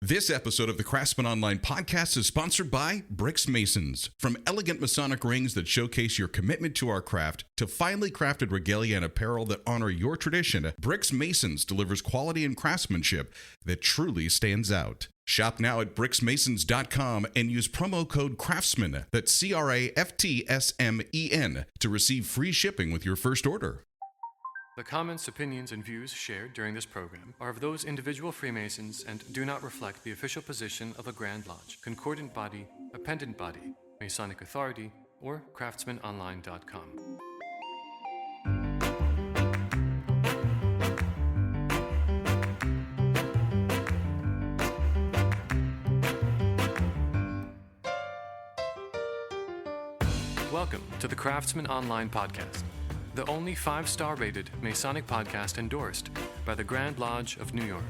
This episode of the Craftsman Online podcast is sponsored by Bricks Masons. From elegant Masonic rings that showcase your commitment to our craft to finely crafted regalia and apparel that honor your tradition, Bricks Masons delivers quality and craftsmanship that truly stands out. Shop now at bricksmasons.com and use promo code CRAFTSMAN, that's CRAFTSMEN, to receive free shipping with your first order. The comments, opinions, and views shared during this program are of those individual Freemasons and do not reflect the official position of a Grand Lodge, concordant body, appendant body, Masonic Authority, or craftsmanonline.com. Welcome to the Craftsman Online podcast, the only 5-star rated Masonic podcast endorsed by the Grand Lodge of New York.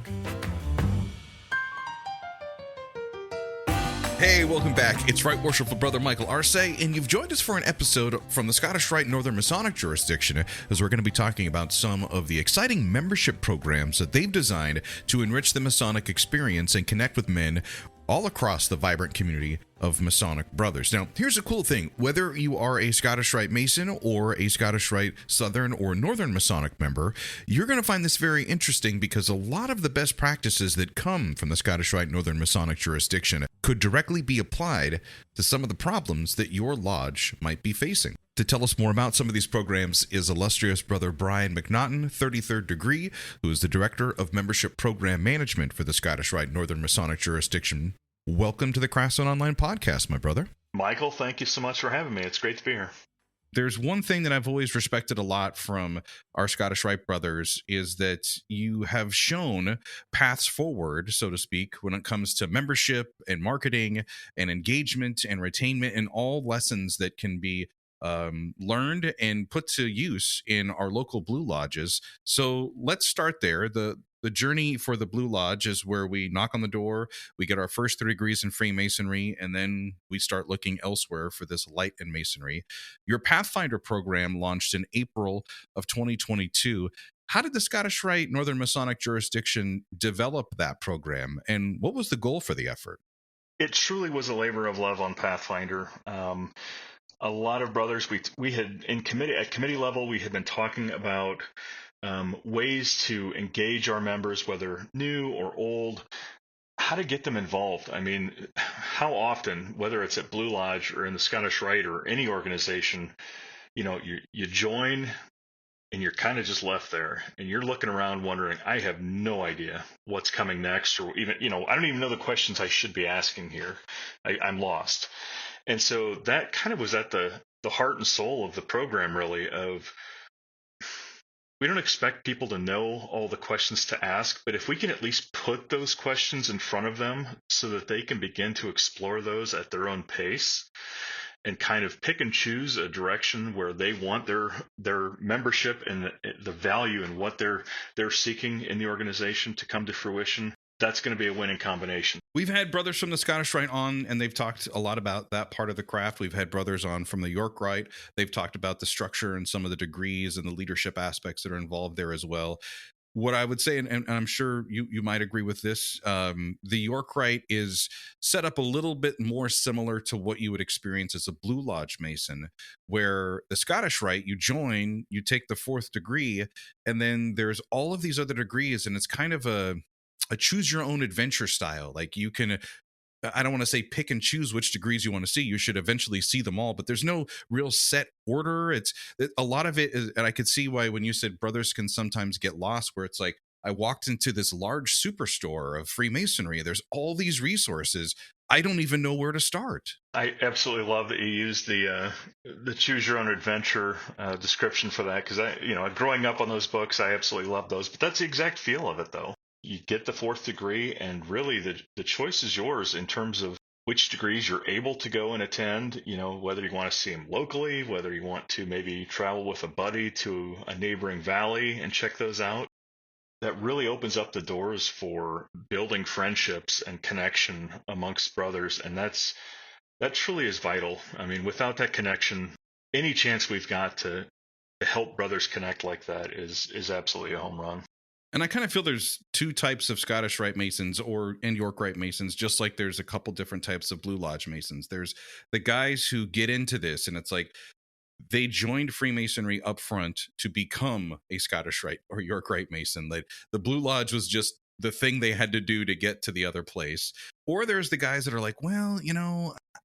Hey, welcome back. It's Right Worshipful Brother Michael Arce, and you've joined us for an episode from the Scottish Rite Northern Masonic jurisdiction, as we're going to be talking about some of the exciting membership programs that they've designed to enrich the Masonic experience and connect with men all across the vibrant community of Masonic brothers. Now, here's a cool thing. Whether you are a Scottish Rite Mason or a Scottish Rite Southern or Northern Masonic member, you're going to find this very interesting because a lot of the best practices that come from the Scottish Rite Northern Masonic jurisdiction could directly be applied to some of the problems that your lodge might be facing. To tell us more about some of these programs is illustrious Brother Brian McNaughton, 33rd degree, who is the Director of Membership Program Management for the Scottish Rite Northern Masonic jurisdiction. Welcome to the Craftsman Online podcast, my brother. Michael, thank you so much for having me. It's great to be here. There's one thing that I've always respected a lot from our Scottish Rite brothers is that you have shown paths forward, so to speak, when it comes to membership and marketing and engagement and retainment and all lessons that can be learned and put to use in our local Blue Lodges. So let's start there. The journey for the Blue Lodge is where we knock on the door, we get our first 3 degrees in Freemasonry, and then we start looking elsewhere for this light in Masonry. Your Pathfinder program launched in April of 2022. How did the Scottish Rite Northern Masonic jurisdiction develop that program, and what was the goal for the effort? It truly was a labor of love on Pathfinder. A lot of brothers, we had at committee level, we had been talking about ways to engage our members, whether new or old, how to get them involved. I mean, how often, whether it's at Blue Lodge or in the Scottish Rite or any organization, you join and you're kind of just left there and you're looking around wondering, I have no idea what's coming next, or even, I don't even know the questions I should be asking here. I'm lost. And so that kind of was at the heart and soul of the program, really, of we don't expect people to know all the questions to ask, but if we can at least put those questions in front of them so that they can begin to explore those at their own pace and kind of pick and choose a direction where they want their membership and the value and what they're seeking in the organization to come to fruition, that's going to be a winning combination. We've had brothers from the Scottish Rite on, and they've talked a lot about that part of the craft. We've had brothers on from the York Rite. They've talked about the structure and some of the degrees and the leadership aspects that are involved there as well. What I would say, and I'm sure you might agree with this, the York Rite is set up a little bit more similar to what you would experience as a Blue Lodge Mason, where the Scottish Rite, you join, you take the 4th degree, and then there's all of these other degrees, and it's kind of a choose your own adventure style. Like you can, I don't want to say pick and choose which degrees you want to see. You should eventually see them all, but there's no real set order. It's a lot of it is, and I could see why when you said brothers can sometimes get lost, where it's like, I walked into this large superstore of Freemasonry. There's all these resources. I don't even know where to start. I absolutely love that you use the choose your own adventure description for that. Cause growing up on those books, I absolutely love those, but that's the exact feel of it though. You get the 4th degree, and really the choice is yours in terms of which degrees you're able to go and attend, whether you want to see them locally, whether you want to maybe travel with a buddy to a neighboring valley and check those out. That really opens up the doors for building friendships and connection amongst brothers, and that truly is vital. I mean, without that connection, any chance we've got to help brothers connect like that is absolutely a home run. And I kind of feel there's two types of Scottish Rite Masons and York Rite Masons, just like there's a couple different types of Blue Lodge Masons. There's the guys who get into this and it's like they joined Freemasonry up front to become a Scottish Rite or York Rite Mason. Like the Blue Lodge was just the thing they had to do to get to the other place. Or there's the guys that are like, well,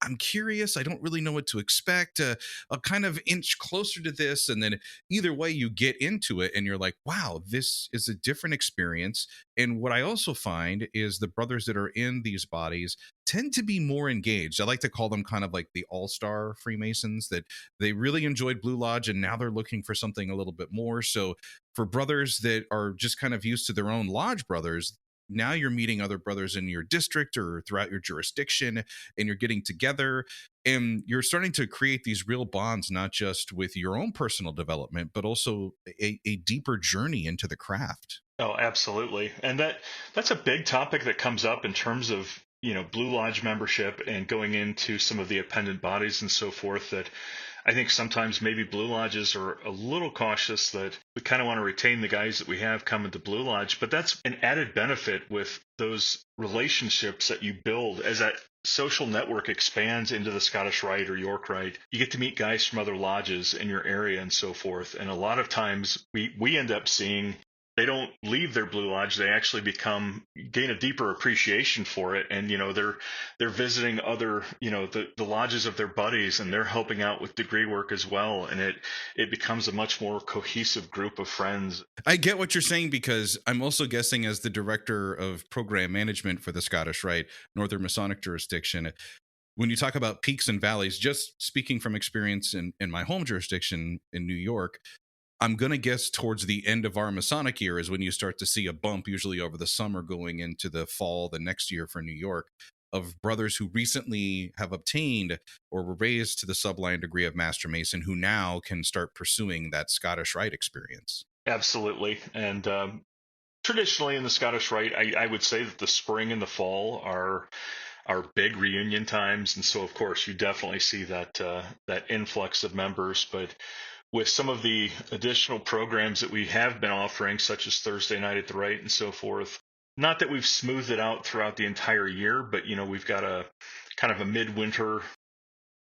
I'm curious. I don't really know what to expect. I'll kind of inch closer to this. And then either way, you get into it and you're like, wow, this is a different experience. And what I also find is the brothers that are in these bodies tend to be more engaged. I like to call them kind of like the all-star Freemasons, that they really enjoyed Blue Lodge and now they're looking for something a little bit more. So for brothers that are just kind of used to their own lodge brothers, now you're meeting other brothers in your district or throughout your jurisdiction, and you're getting together and you're starting to create these real bonds, not just with your own personal development, but also a deeper journey into the craft. Oh, absolutely. And that's a big topic that comes up in terms of, Blue Lodge membership and going into some of the appendant bodies and so forth, that I think sometimes maybe Blue Lodges are a little cautious that we kind of want to retain the guys that we have coming to Blue Lodge, but that's an added benefit with those relationships that you build as that social network expands into the Scottish Rite or York Rite. You get to meet guys from other lodges in your area and so forth. And a lot of times we end up seeing they don't leave their Blue Lodge. They actually gain a deeper appreciation for it. And, they're visiting other, the lodges of their buddies, and they're helping out with degree work as well. And it becomes a much more cohesive group of friends. I get what you're saying, because I'm also guessing, as the director of program management for the Scottish Rite Northern Masonic jurisdiction, when you talk about peaks and valleys, just speaking from experience in my home jurisdiction in New York, I'm going to guess towards the end of our Masonic year is when you start to see a bump, usually over the summer going into the fall the next year for New York, of brothers who recently have obtained or were raised to the subline degree of Master Mason, who now can start pursuing that Scottish Rite experience. Absolutely. And traditionally in the Scottish Rite, I would say that the spring and the fall are big reunion times. And so, of course, you definitely see that influx of members. But with some of the additional programs that we have been offering, such as Thursday Night at the Rite and so forth, not that we've smoothed it out throughout the entire year, but, we've got a kind of a midwinter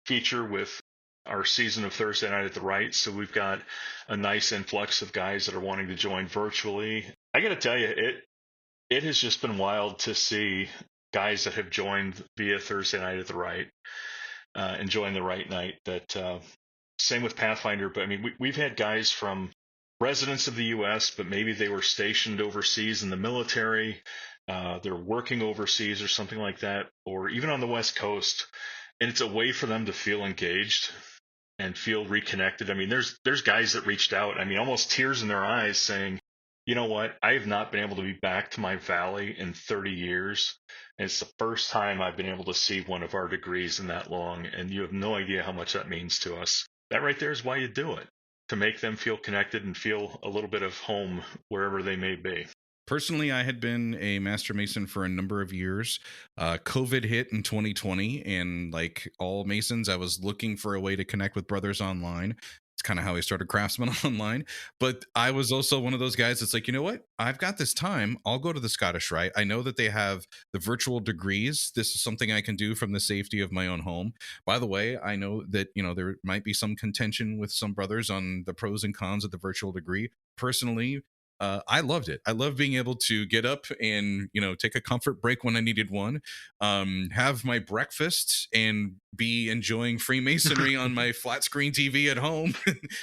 feature with our season of Thursday Night at the Rite. So we've got a nice influx of guys that are wanting to join virtually. I got to tell you, it has just been wild to see guys that have joined via Thursday Night at the Rite, enjoying the Rite night. That same with Pathfinder, but I mean, we've had guys from residents of the U.S., but maybe they were stationed overseas in the military, they're working overseas or something like that, or even on the West Coast, and it's a way for them to feel engaged and feel reconnected. I mean, there's guys that reached out, I mean, almost tears in their eyes, saying, you know what, I have not been able to be back to my valley in 30 years. And it's the first time I've been able to see one of our degrees in that long. And you have no idea how much that means to us. That right there is why you do it, to make them feel connected and feel a little bit of home wherever they may be. Personally, I had been a Master Mason for a number of years. COVID hit in 2020, and like all Masons, I was looking for a way to connect with brothers online. It's kind of how I started Craftsman Online. But I was also one of those guys that's like, you know what? I've got this time. I'll go to the Scottish Rite. I know that they have the virtual degrees. This is something I can do from the safety of my own home. By the way, I know that, there might be some contention with some brothers on the pros and cons of the virtual degree. Personally, I loved it. I loved being able to get up and, take a comfort break when I needed one, have my breakfast and be enjoying Freemasonry on my flat screen TV at home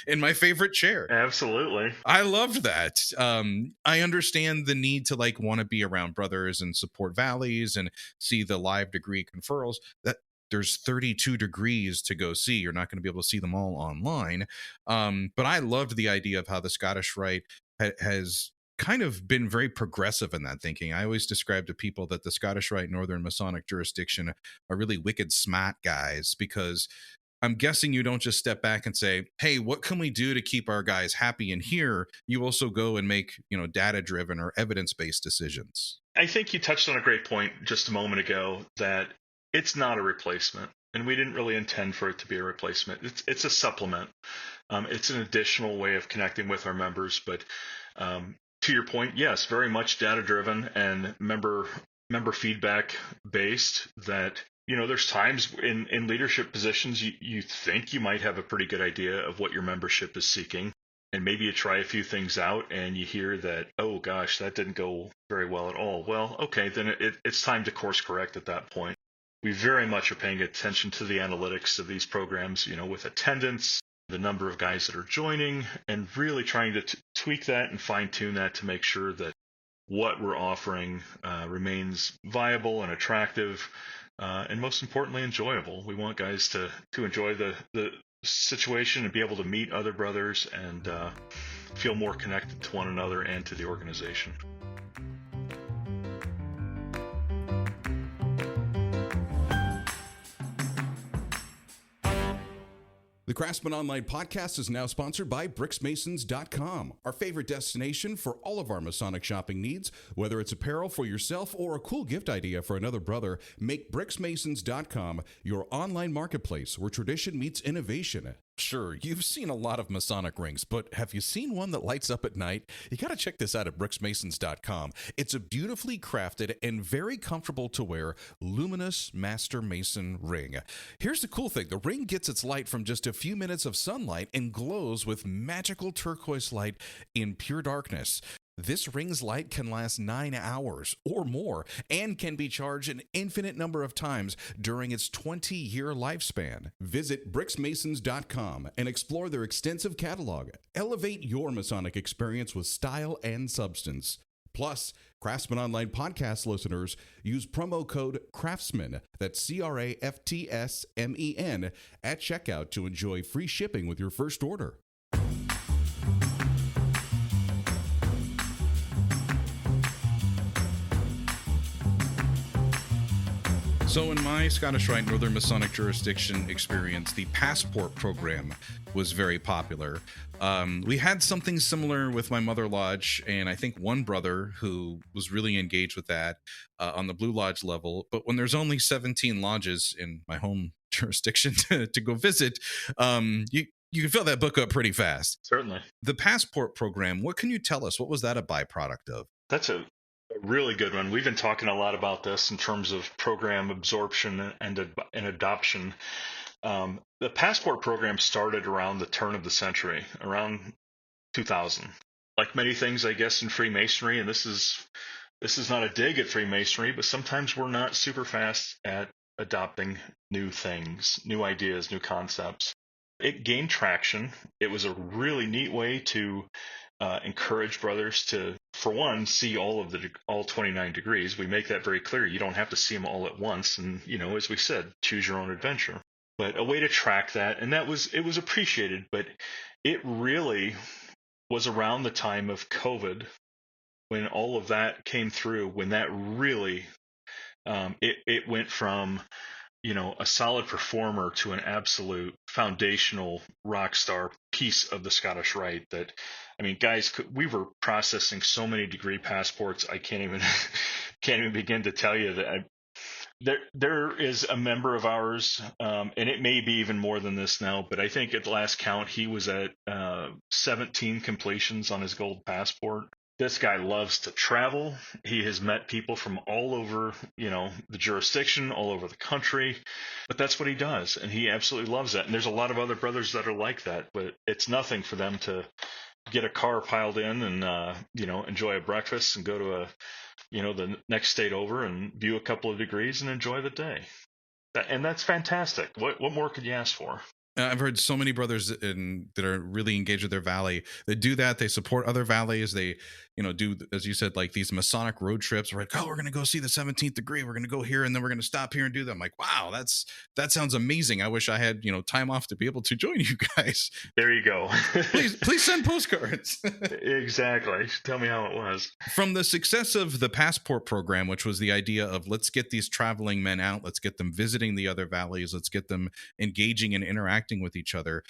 in my favorite chair. Absolutely. I loved that. I understand the need to want to be around brothers and support valleys and see the live degree conferrals. That there's 32 degrees to go see. You're not going to be able to see them all online. But I loved the idea of how the Scottish Rite has kind of been very progressive in that thinking. I always describe to people that the Scottish Rite Northern Masonic jurisdiction are really wicked smart guys, because I'm guessing you don't just step back and say, hey, what can we do to keep our guys happy in here? You also go and make, data driven or evidence based decisions. I think you touched on a great point just a moment ago, that it's not a replacement. And we didn't really intend for it to be a replacement. It's a supplement. It's an additional way of connecting with our members. But To your point, yes, very much data driven and member feedback based. That, there's times in leadership positions you think you might have a pretty good idea of what your membership is seeking, and maybe you try a few things out and you hear that, oh gosh, that didn't go very well at all. Well, okay, then it's time to course correct at that point. We very much are paying attention to the analytics of these programs, with attendance, the number of guys that are joining, and really trying to tweak that and fine tune that to make sure that what we're offering remains viable and attractive, and most importantly, enjoyable. We want guys to enjoy the situation and be able to meet other brothers and feel more connected to one another and to the organization. The Craftsman Online podcast is now sponsored by BricksMasons.com, our favorite destination for all of our Masonic shopping needs. Whether it's apparel for yourself or a cool gift idea for another brother, make BricksMasons.com your online marketplace where tradition meets innovation. Sure, you've seen a lot of Masonic rings, but have you seen one that lights up at night? You got to check this out at BricksMasons.com. It's a beautifully crafted and very comfortable to wear luminous Master Mason ring. Here's the cool thing. The ring gets its light from just a few minutes of sunlight and glows with magical turquoise light in pure darkness. This ring's light can last 9 hours or more and can be charged an infinite number of times during its 20-year lifespan. Visit BricksMasons.com and explore their extensive catalog. Elevate your Masonic experience with style and substance. Plus, Craftsman Online podcast listeners use promo code CRAFTSMAN, that's CRAFTSMEN, at checkout to enjoy free shipping with your first order. So in my Scottish Rite Northern Masonic jurisdiction experience, the passport program was very popular. We had something similar with my Mother Lodge, and I think one brother who was really engaged with that on the Blue Lodge level. But when there's only 17 lodges in my home jurisdiction to go visit, you can fill that book up pretty fast. Certainly. The passport program, what can you tell us? What was that a byproduct of? That's a really good one. We've been talking a lot about this in terms of program absorption and adoption. The passport program started around the turn of the century, around 2000. Like many things, I guess, in Freemasonry, and this is not a dig at Freemasonry, but sometimes we're not super fast at adopting new things, new ideas, new concepts. It gained traction. It was a really neat way to encourage brothers to, for one, see all 29 degrees. We make that very clear. You don't have to see them all at once, and as we said, choose your own adventure. But a way to track that, and it was appreciated. But it really was around the time of COVID when all of that came through. When that really it went from a solid performer to an absolute foundational rock star piece of the Scottish Rite. That, guys, we were processing so many degree passports. I can't even begin to tell you that. There is a member of ours, and it may be even more than this now, but I think at the last count he was at 17 completions on his gold passport. This guy loves to travel. He has met people from all over, the jurisdiction, all over the country, but that's what he does, and he absolutely loves that. And there's a lot of other brothers that are like that, but it's nothing for them to get a car piled in and, enjoy a breakfast and go to the next state over and view a couple of degrees and enjoy the day. And that's fantastic. What more could you ask for? I've heard so many brothers that are really engaged with their valley that do that. They support other valleys. They, do, as you said, like these Masonic road trips. We're like, we're going to go see the 17th degree. We're going to go here and then we're going to stop here and do that. I'm like, wow, that sounds amazing. I wish I had, time off to be able to join you guys. There you go. please send postcards. Exactly. Tell me how it was. From the success of the passport program, which was the idea of let's get these traveling men out. Let's get them visiting the other valleys. Let's get them engaging and interacting with each other.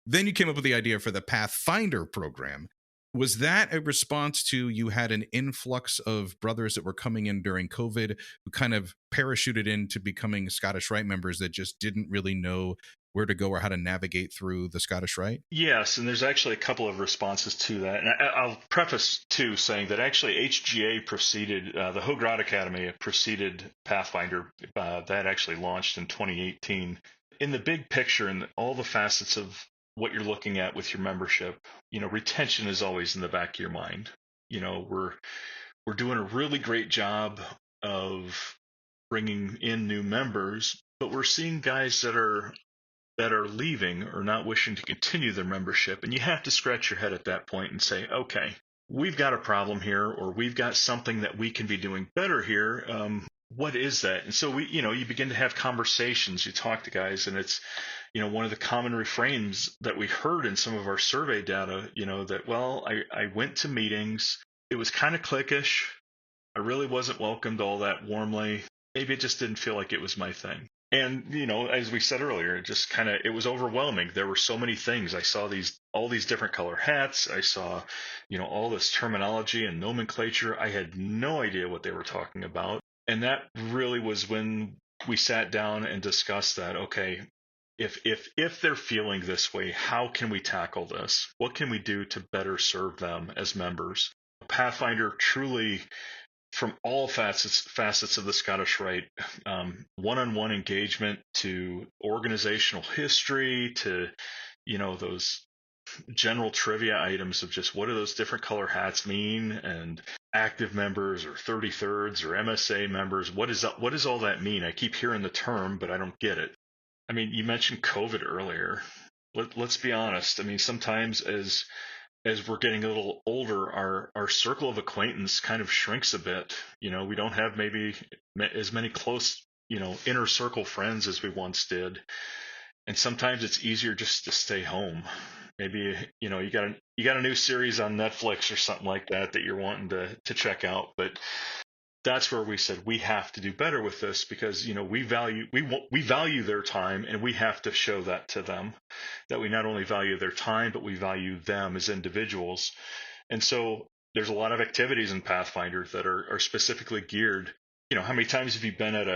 Then you came up with the idea for the Pathfinder program. Was that a response to you had an influx of brothers that were coming in during COVID who kind of parachuted into becoming Scottish Rite members that just didn't really know where to go or how to navigate through the Scottish Rite? Yes, and there's actually a couple of responses to that. And I'll preface, too, saying that actually HGA preceded, the Hograd Academy preceded Pathfinder. That actually launched in 2018. In the big picture and all the facets of what you're looking at with your membership, retention is always in the back of your mind. We're doing a really great job of bringing in new members, but we're seeing guys that are leaving or not wishing to continue their membership, and you have to scratch your head at that point and say, okay, we've got a problem here, or we've got something that we can be doing better here. What is that? And so you begin to have conversations. You talk to guys, and it's, one of the common refrains that we heard in some of our survey data, that, well, I went to meetings. It was kind of cliquish. I really wasn't welcomed all that warmly. Maybe it just didn't feel like it was my thing. And, as we said earlier, it was overwhelming. There were so many things. I saw all these different color hats. I saw, all this terminology and nomenclature. I had no idea what they were talking about. And that really was when we sat down and discussed that, okay, if they're feeling this way, how can we tackle this? What can we do to better serve them as members? Pathfinder truly, from all facets of the Scottish Rite, one-on-one engagement to organizational history to, those general trivia items of just what do those different color hats mean, and active members or 33rds or MSA members. What does all that mean? I keep hearing the term, but I don't get it. I mean, you mentioned COVID earlier. Let's be honest. I mean, sometimes as we're getting a little older, our circle of acquaintance kind of shrinks a bit. We don't have maybe as many close, inner circle friends as we once did. And sometimes it's easier just to stay home. Maybe, you got a new series on Netflix or something like that you're wanting to check out. But that's where we said we have to do better with this, because we value their time, and we have to show that to them, that we not only value their time, but we value them as individuals. And so there's a lot of activities in Pathfinder that are specifically geared. How many times have you been at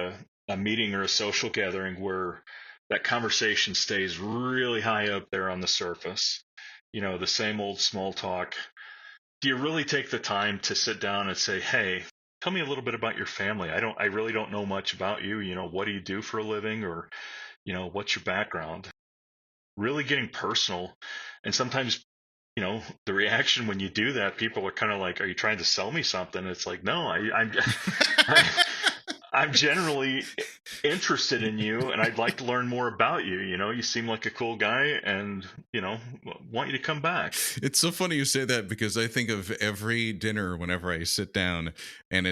a meeting or a social gathering where that conversation stays really high up there on the surface? The same old small talk. Do you really take the time to sit down and say, hey, tell me a little bit about your family. I really don't know much about you. What do you do for a living, or, what's your background? Really getting personal. And sometimes, the reaction when you do that, people are kind of like, are you trying to sell me something? It's like, no, I'm generally interested in you, and I'd like to learn more about you. You seem like a cool guy, and, want you to come back. It's so funny you say that, because I think of every dinner whenever I sit down, and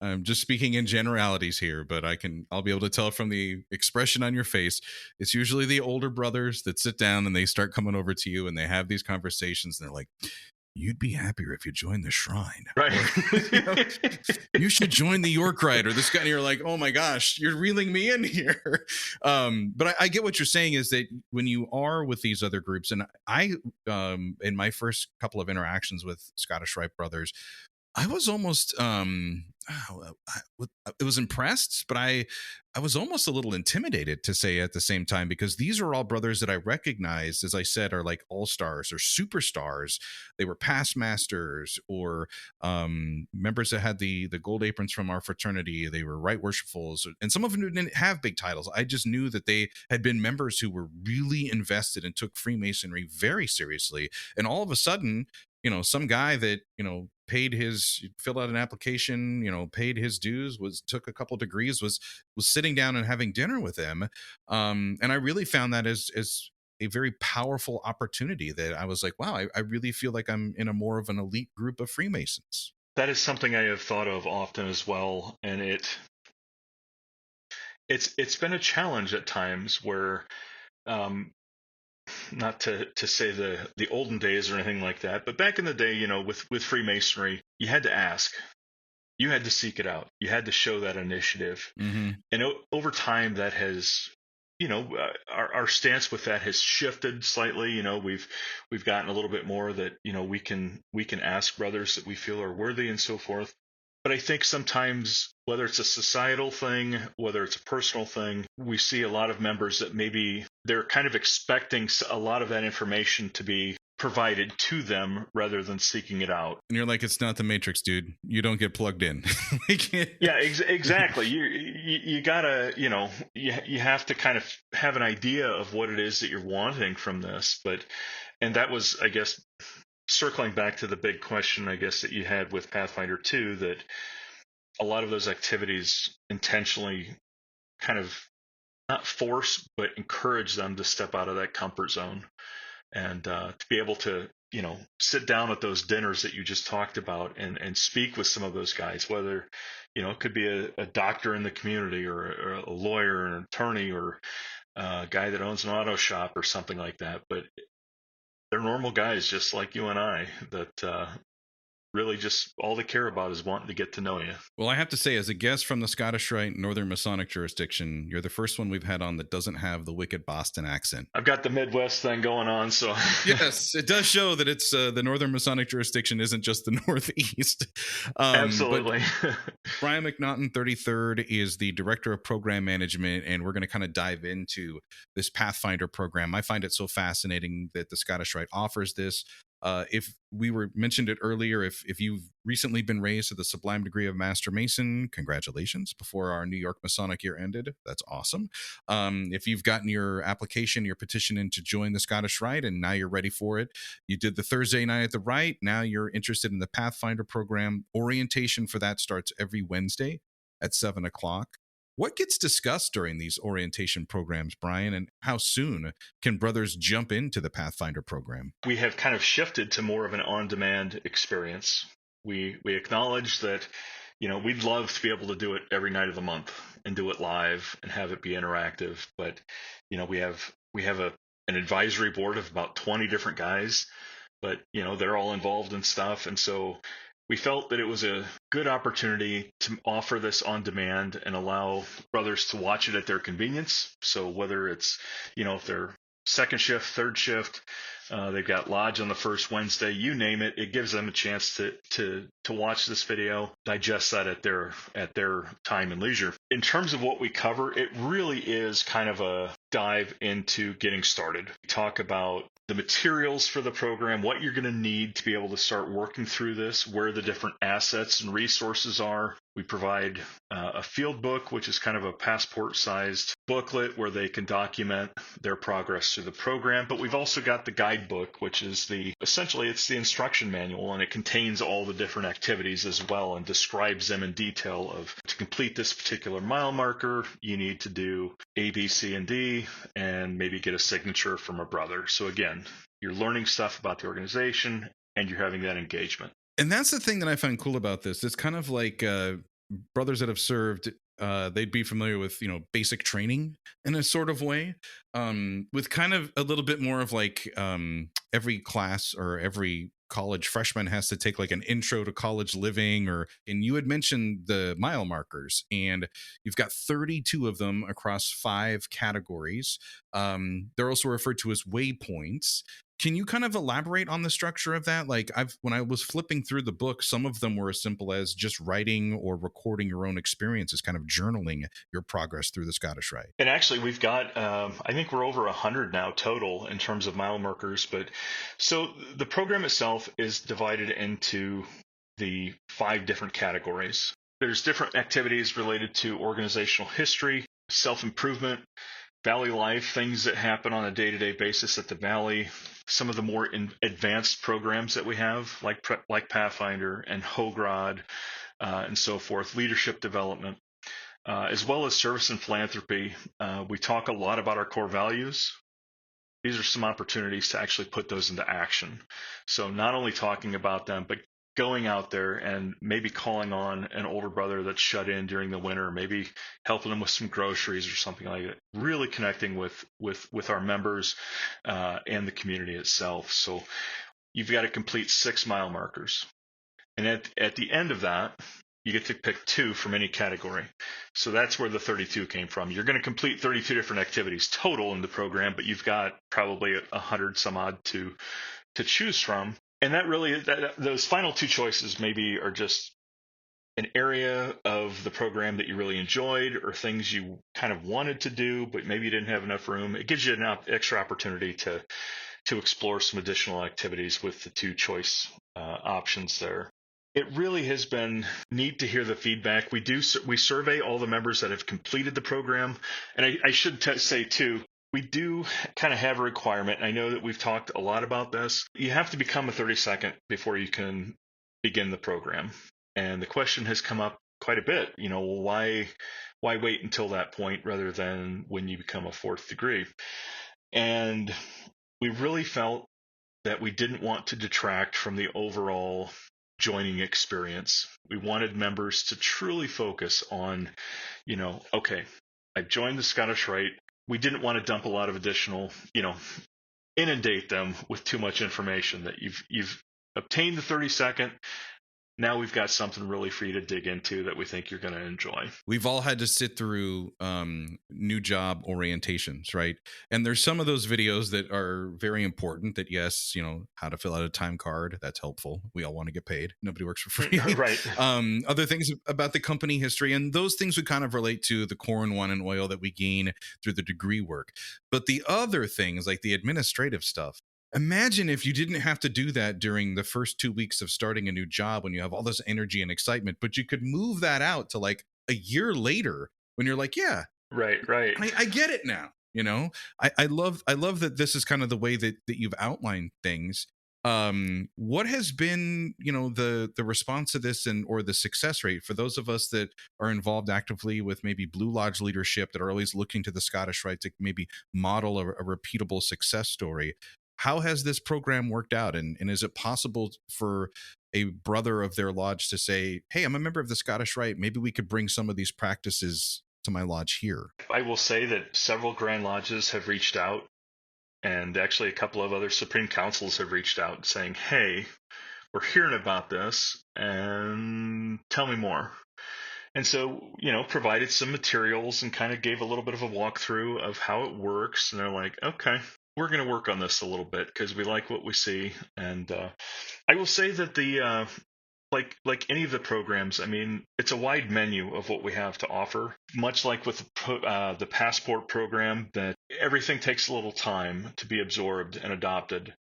I'm just speaking in generalities here, but I'll be able to tell from the expression on your face. It's usually the older brothers that sit down and they start coming over to you, and they have these conversations, and they're like, you'd be happier if you joined the shrine. Right. Or, you should join the York Rite, or this guy. And you're like, oh my gosh, you're reeling me in here. But I get what you're saying, is that when you are with these other groups, and I, in my first couple of interactions with Scottish Rite brothers, I was almost it was impressed, but I was almost a little intimidated, to say, at the same time, because these are all brothers that I recognized, as I said, are like all-stars or superstars. They were past masters, or members that had the gold aprons from our fraternity. They were right worshipfuls, and some of them didn't have big titles. I just knew that they had been members who were really invested and took Freemasonry very seriously. And all of a sudden, some guy that, filled out an application, paid his dues, took a couple degrees, was sitting down and having dinner with them. And I really found that as a very powerful opportunity, that I was like, wow, I really feel like I'm in a more of an elite group of Freemasons. That is something I have thought of often as well. And it's been a challenge at times where, not to say the olden days or anything like that, but back in the day, with Freemasonry, you had to ask, you had to seek it out, you had to show that initiative. Mm-hmm. And over time, that has, our stance with that has shifted slightly. We've gotten a little bit more that, we can ask brothers that we feel are worthy and so forth. But I think sometimes, whether it's a societal thing, whether it's a personal thing, we see a lot of members that maybe they're kind of expecting a lot of that information to be provided to them rather than seeking it out. And you're like, it's not the Matrix, dude. You don't get plugged in. Yeah, exactly. You gotta, you have to kind of have an idea of what it is that you're wanting from this. And that was, I guess, circling back to the big question, I guess, that you had with Pathfinder 2, that a lot of those activities intentionally kind of not force, but encourage them to step out of that comfort zone and to be able to, sit down at those dinners that you just talked about and speak with some of those guys, whether, it could be a doctor in the community or a lawyer or an attorney or a guy that owns an auto shop or something like that. But they're normal guys just like you and I that really just all they care about is wanting to get to know you. Well, I have to say, as a guest from the Scottish Rite Northern Masonic jurisdiction, you're the first one we've had on that doesn't have the wicked Boston accent. I've got the Midwest thing going on, so yes, it does show that it's the Northern Masonic jurisdiction isn't just the Northeast. Absolutely. Brian McNaughton, 33rd, is the Director of Program Management, and we're going to kind of dive into this Pathfinder program. I find it so fascinating that the Scottish Rite offers this. If we mentioned it earlier, if you've recently been raised to the sublime degree of Master Mason, congratulations, before our New York Masonic year ended. That's awesome. If you've gotten your application, your petition in to join the Scottish Rite, and now you're ready for it, you did the Thursday night at the Rite, now you're interested in the Pathfinder program. Orientation for that starts every Wednesday at 7 o'clock. What gets discussed during these orientation programs, Brian, and how soon can brothers jump into the Pathfinder program? We have kind of shifted to more of an on-demand experience. We acknowledge that, we'd love to be able to do it every night of the month and do it live and have it be interactive. But, we have an advisory board of about 20 different guys, but, they're all involved in stuff. And so we felt that it was a good opportunity to offer this on demand and allow brothers to watch it at their convenience. So whether it's, if they're second shift, third shift, they've got lodge on the first Wednesday, you name it, it gives them a chance to watch this video, digest that at their time and leisure. In terms of what we cover, it really is kind of a dive into getting started. We talk about the materials for the program, what you're going to need to be able to start working through this, where the different assets and resources are. We provide a field book, which is kind of a passport-sized booklet where they can document their progress through the program. But we've also got the guidebook, which is essentially it's the instruction manual, and it contains all the different activities as well and describes them in detail of to complete this particular mile marker, you need to do A, B, C, and D, and maybe get a signature from a brother. So again, you're learning stuff about the organization and you're having that engagement. And that's the thing that I find cool about this. It's kind of like brothers that have served, they'd be familiar with, basic training in a sort of way, with kind of a little bit more of like every class or every college freshman has to take like an intro to college living, and you had mentioned the mile markers, and you've got 32 of them across 5 categories. They're also referred to as waypoints. Can you kind of elaborate on the structure of that? Like when I was flipping through the book, some of them were as simple as just writing or recording your own experiences, kind of journaling your progress through the Scottish Rite. And actually we've got, I think we're over 100 now total in terms of mile markers. But so the program itself is divided into the 5 different categories. There's different activities related to organizational history, self-improvement, Valley life, things that happen on a day-to-day basis at the Valley, some of the more advanced programs that we have, like Pathfinder and Hogrod and so forth, leadership development, as well as service and philanthropy. We talk a lot about our core values. These are some opportunities to actually put those into action. So not only talking about them, but going out there and maybe calling on an older brother that's shut in during the winter, maybe helping them with some groceries or something like that, really connecting with our members and the community itself. So you've got to complete 6 mile markers. And at the end of that, you get to pick 2 from any category. So that's where the 32 came from. You're going to complete 32 different activities total in the program, but you've got probably 100 some odd to choose from. And that really, those final 2 choices maybe are just an area of the program that you really enjoyed, or things you kind of wanted to do, but maybe you didn't have enough room, it gives you an extra opportunity to explore some additional activities with the two choice options there. It really has been neat to hear the feedback. We survey all the members that have completed the program, and I should say too, we do kind of have a requirement. And I know that we've talked a lot about this. You have to become a 32nd before you can begin the program, and the question has come up quite a bit. Why wait until that point rather than when you become a fourth degree? And we really felt that we didn't want to detract from the overall joining experience. We wanted members to truly focus on, okay, I joined the Scottish Rite. We didn't want to dump a lot of additional, inundate them with too much information that you've obtained the 32nd. Now we've got something really for you to dig into that we think you're going to enjoy. We've all had to sit through new job orientations, right? And there's some of those videos that are very important that, yes, how to fill out a time card. That's helpful. We all want to get paid. Nobody works for free. Right. Other things about the company history. And those things would kind of relate to the corn, wine, and oil that we gain through the degree work. But the other things, like the administrative stuff, imagine if you didn't have to do that during the first 2 weeks of starting a new job when you have all this energy and excitement, but you could move that out to like a year later when you're like, yeah, right. I get it now. I love that this is kind of the way that you've outlined things. What has been, the response to this or the success rate for those of us that are involved actively with maybe Blue Lodge leadership that are always looking to the Scottish Rite to maybe model a repeatable success story? How has this program worked out? And is it possible for a brother of their lodge to say, hey, I'm a member of the Scottish Rite. Maybe we could bring some of these practices to my lodge here? I will say that several Grand Lodges have reached out, and actually a couple of other Supreme Councils have reached out saying, hey, we're hearing about this and tell me more. And so, provided some materials and kind of gave a little bit of a walkthrough of how it works. And they're like, okay, we're going to work on this a little bit because we like what we see. And I will say that the like any of the programs, I mean, it's a wide menu of what we have to offer. Much like with the passport program, that everything takes a little time to be absorbed and adopted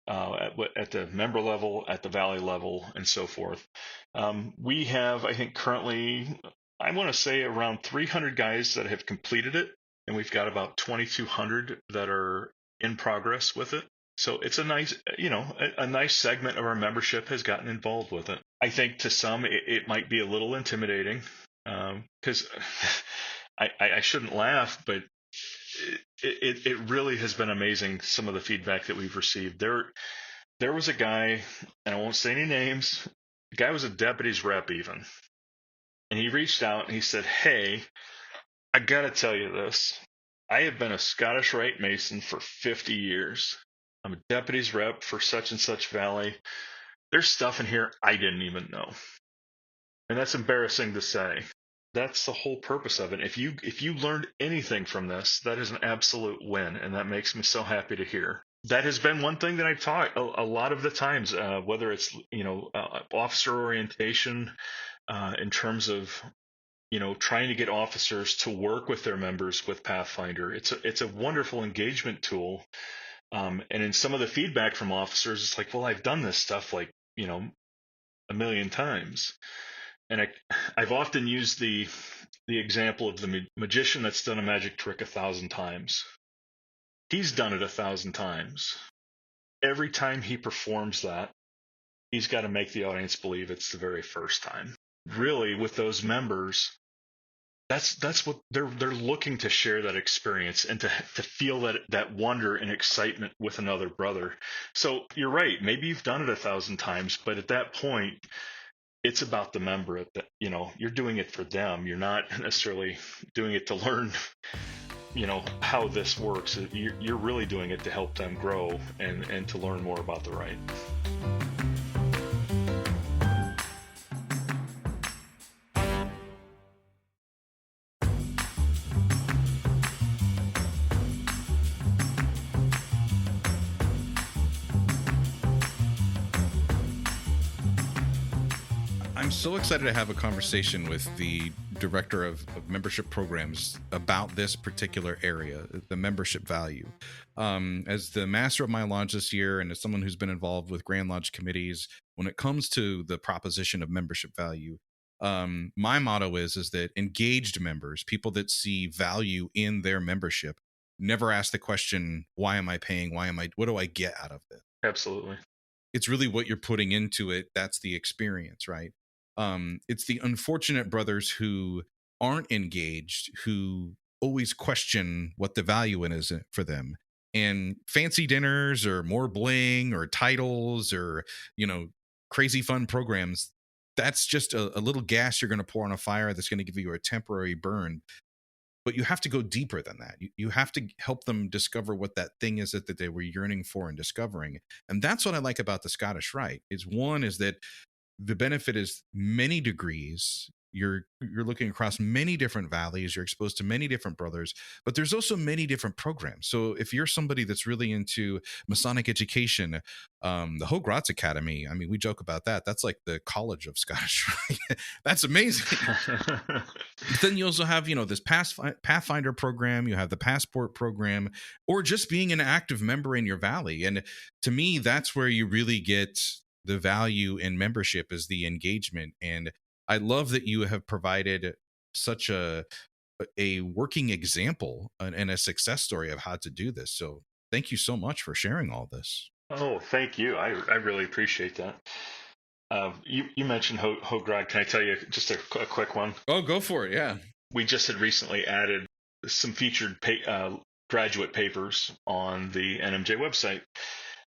at the member level, at the valley level, and so forth. We have, I think, currently, I want to say around 300 guys that have completed it, and we've got about 2,200 that are in progress with it. So it's a nice, a nice segment of our membership has gotten involved with it. I think to some it might be a little intimidating because I shouldn't laugh, but it really has been amazing, some of the feedback that we've received. There was a guy, and I won't say any names, the guy was a deputy's rep even. And he reached out and he said, hey, I got to tell you this. I have been a Scottish Rite Mason for 50 years. I'm a deputy's rep for such and such valley. There's stuff in here I didn't even know. And that's embarrassing to say. That's the whole purpose of it. If you learned anything from this, that is an absolute win, and that makes me so happy to hear. That has been one thing that I've taught a lot of the times, whether it's officer orientation, in terms of trying to get officers to work with their members with Pathfinder. It's a wonderful engagement tool. And in some of the feedback from officers, it's like, well, I've done this stuff like, a million times. And I've often used the example of the magician that's done a magic trick 1,000 times. He's done it 1,000 times. Every time he performs that, he's got to make the audience believe it's the very first time. Really, with those members, that's what they're looking to share, that experience and to feel that wonder and excitement with another brother. So you're right. Maybe you've done it 1,000 times, but at that point, it's about the member. You're doing it for them. You're not necessarily doing it to learn, how this works. You're really doing it to help them grow and to learn more about the rite. I'm I'm so excited to have a conversation with the director of membership programs about this particular area, the membership value. As the master of my lodge this year, and as someone who's been involved with Grand Lodge committees, when it comes to the proposition of membership value, my motto is that engaged members, people that see value in their membership, never ask the question, why am I paying? What do I get out of this? Absolutely. It's really what you're putting into it. That's the experience, right? It's the unfortunate brothers who aren't engaged, who always question what the value in is for them. And fancy dinners or more bling or titles or, crazy fun programs, that's just a little gas you're going to pour on a fire that's going to give you a temporary burn. But you have to go deeper than that. You have to help them discover what that thing is that they were yearning for and discovering. And that's what I like about the Scottish Rite. Is that the benefit is many degrees. You're looking across many different valleys. You're exposed to many different brothers, but there's also many different programs. So if you're somebody that's really into Masonic education, the Hogratz Academy, I mean, we joke about that. That's like the college of Scottish Rite. That's amazing. But then you also have, this Pathfinder program. You have the Passport program, or just being an active member in your valley. And to me, that's where you really get the value in membership, is the engagement. And I love that you have provided such a working example and a success story of how to do this. So thank you so much for sharing all this. Oh, thank you. I really appreciate that. You mentioned Hograd. Can I tell you just a quick one? Oh, go for it. Yeah. We just had recently added some featured graduate papers on the NMJ website,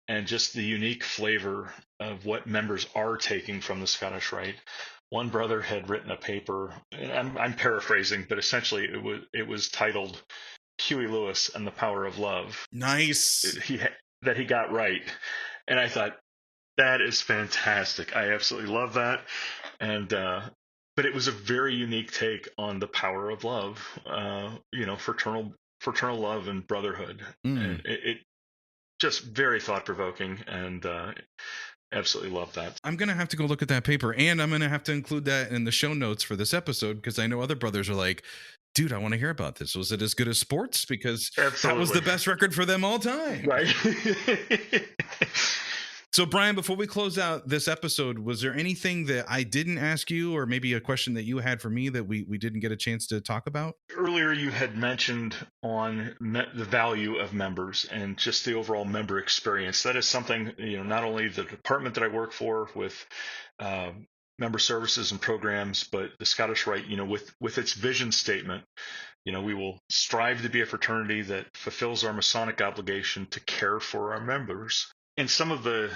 and just the unique flavor of what members are taking from the Scottish Rite. One brother had written a paper, and I'm paraphrasing, but essentially it was titled Huey Lewis and the Power of Love. Nice. That he got right. And I thought, that is fantastic. I absolutely love that. And but it was a very unique take on the power of love, fraternal love and brotherhood. And it just very thought-provoking, and absolutely love that. I'm going to have to go look at that paper, and I'm going to have to include that in the show notes for this episode, because I know other brothers are like, dude, I want to hear about this. Was it as good as sports? Because Absolutely. That was the best record for them all time. Right. So, Brian, before we close out this episode, was there anything that I didn't ask you, or maybe a question that you had for me that we didn't get a chance to talk about? Earlier, you had mentioned on the value of members and just the overall member experience. That is something, not only the department that I work for with member services and programs, but the Scottish Rite, with its vision statement, we will strive to be a fraternity that fulfills our Masonic obligation to care for our members. And some of the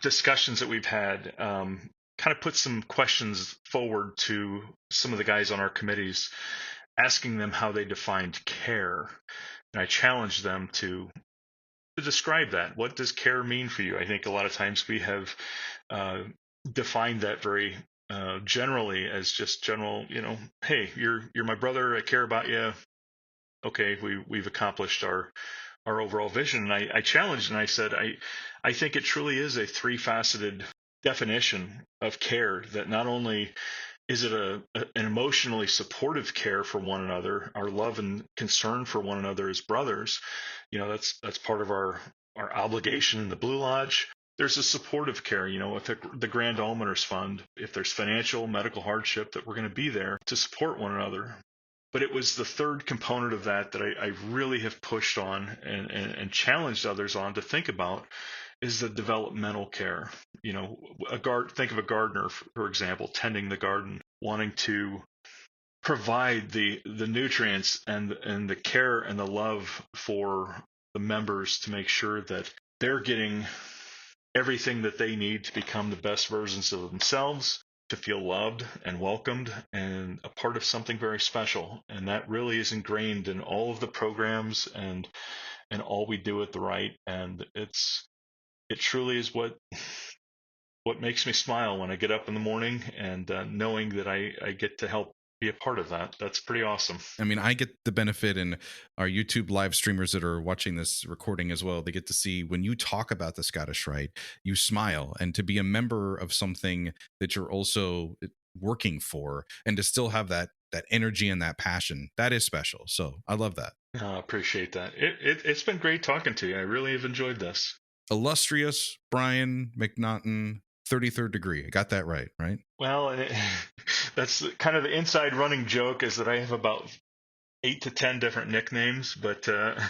discussions that we've had kind of put some questions forward to some of the guys on our committees, asking them how they defined care. And I challenged them to describe that. What does care mean for you? I think a lot of times we have defined that very generally as just general, hey, you're my brother, I care about you. Okay, we've accomplished our overall vision. And I challenged and I said, I think it truly is a three-faceted definition of care, that not only is it an emotionally supportive care for one another, our love and concern for one another as brothers, that's part of our obligation in the Blue Lodge. There's a supportive care, if the Grand Almoners Fund, if there's financial, medical hardship, that we're going to be there to support one another. But it was the third component of that I really have pushed on and challenged others on to think about, is the developmental care. Think of a gardener, for example, tending the garden, wanting to provide the nutrients and the care and the love for the members to make sure that they're getting everything that they need to become the best versions of themselves, to feel loved and welcomed and a part of something very special. And that really is ingrained in all of the programs and all we do at the Rite. And it truly is what makes me smile when I get up in the morning, and knowing that I get to help be a part of that. That's pretty awesome. I mean, I get the benefit, and our YouTube live streamers that are watching this recording as well, they get to see when you talk about the Scottish Rite, you smile. And to be a member of something that you're also working for, and to still have that energy and that passion. That is special. So I love that. I appreciate that. It's been great talking to you. I really have enjoyed this. Illustrious Brian McNaughton, 33rd degree. I got that right? Well, that's kind of the inside running joke, is that I have about 8 to 10 different nicknames, but but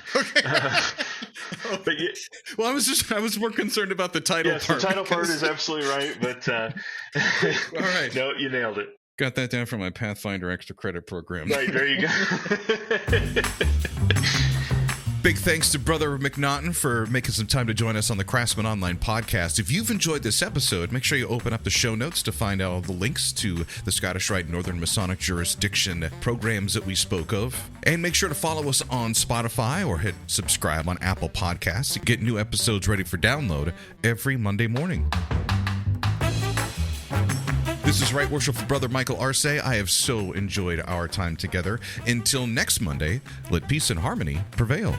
yeah. Well, I was more concerned about the title part. The title part is absolutely right, but all right. No, you nailed it. Got that down from my Pathfinder extra credit program. Right, there you go. Big thanks to Brother McNaughton for making some time to join us on the Craftsman Online podcast. If you've enjoyed this episode, make sure you open up the show notes to find out all the links to the Scottish Rite Northern Masonic Jurisdiction programs that we spoke of. And make sure to follow us on Spotify or hit subscribe on Apple Podcasts to get new episodes ready for download every Monday morning. This is Right Worshipful Brother Michael Arce. I have so enjoyed our time together. Until next Monday, let peace and harmony prevail.